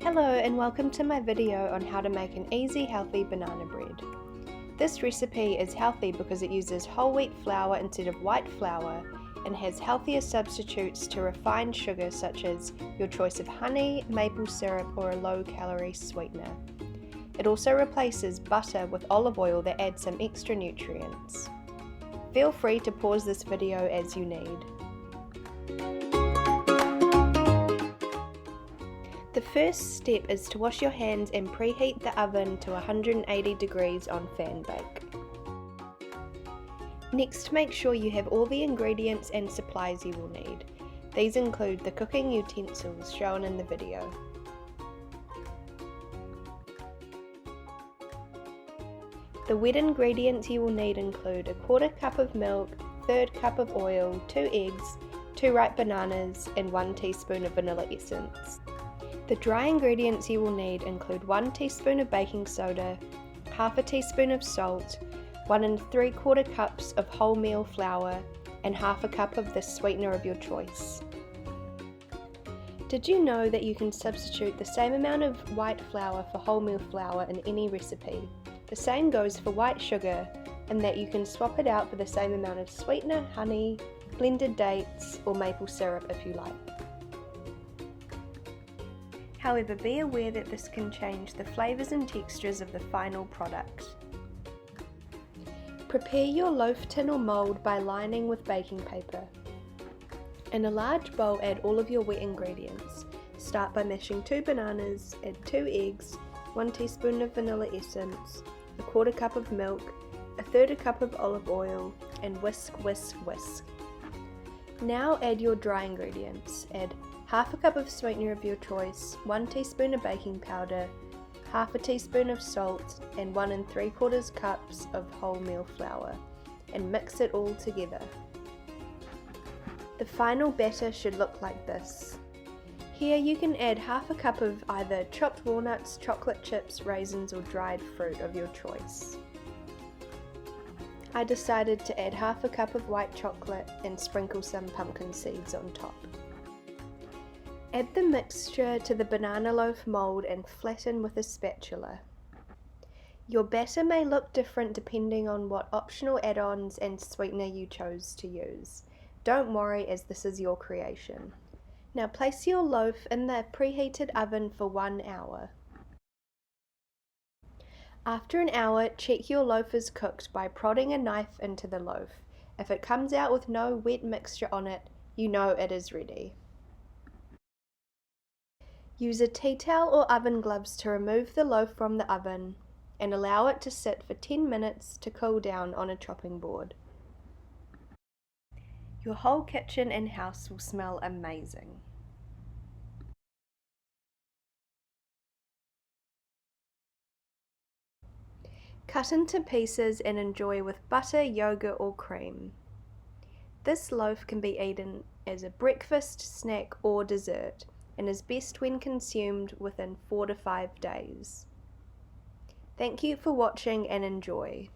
Hello and welcome to my video on how to make an easy healthy banana bread. This recipe is healthy because it uses whole wheat flour instead of white flour and has healthier substitutes to refined sugar such as your choice of honey, maple syrup or a low-calorie sweetener. It also replaces butter with olive oil that adds some extra nutrients. Feel free to pause this video as you need. The first step is to wash your hands and preheat the oven to 180 degrees on fan bake. Next, make sure you have all the ingredients and supplies you will need. These include the cooking utensils shown in the video. The wet ingredients you will need include a 1/4 cup of milk, 1/3 cup of oil, 2 eggs, 2 ripe bananas and 1 teaspoon of vanilla essence. The dry ingredients you will need include 1 teaspoon of baking soda, 1/2 teaspoon of salt, 1 3/4 cups of wholemeal flour, and 1/2 cup of the sweetener of your choice. Did you know that you can substitute the same amount of white flour for wholemeal flour in any recipe? The same goes for white sugar, and that you can swap it out for the same amount of sweetener, honey, blended dates, or maple syrup if you like. However, be aware that this can change the flavours and textures of the final product. Prepare your loaf tin or mould by lining with baking paper. In a large bowl, add all of your wet ingredients. Start by mashing 2 bananas, add 2 eggs, 1 teaspoon of vanilla essence, a 1/4 cup of milk, a 1/3 cup of olive oil, and whisk, whisk, whisk. Now add your dry ingredients. Add 1/2 cup of sweetener of your choice, 1 teaspoon of baking powder, 1/2 teaspoon of salt, and 1 3/4 cups of wholemeal flour, and mix it all together. The final batter should look like this. Here you can add 1/2 cup of either chopped walnuts, chocolate chips, raisins, or dried fruit of your choice. I decided to add 1/2 cup of white chocolate and sprinkle some pumpkin seeds on top. Add the mixture to the banana loaf mould and flatten with a spatula. Your batter may look different depending on what optional add-ons and sweetener you chose to use. Don't worry, as this is your creation. Now place your loaf in the preheated oven for 1 hour. After an hour, check your loaf is cooked by prodding a knife into the loaf. If it comes out with no wet mixture on it, you know it is ready. Use a tea towel or oven gloves to remove the loaf from the oven and allow it to sit for 10 minutes to cool down on a chopping board. Your whole kitchen and house will smell amazing. Cut into pieces and enjoy with butter, yogurt or cream. This loaf can be eaten as a breakfast, snack or dessert, and is best when consumed within 4 to 5 days. Thank you for watching and enjoy.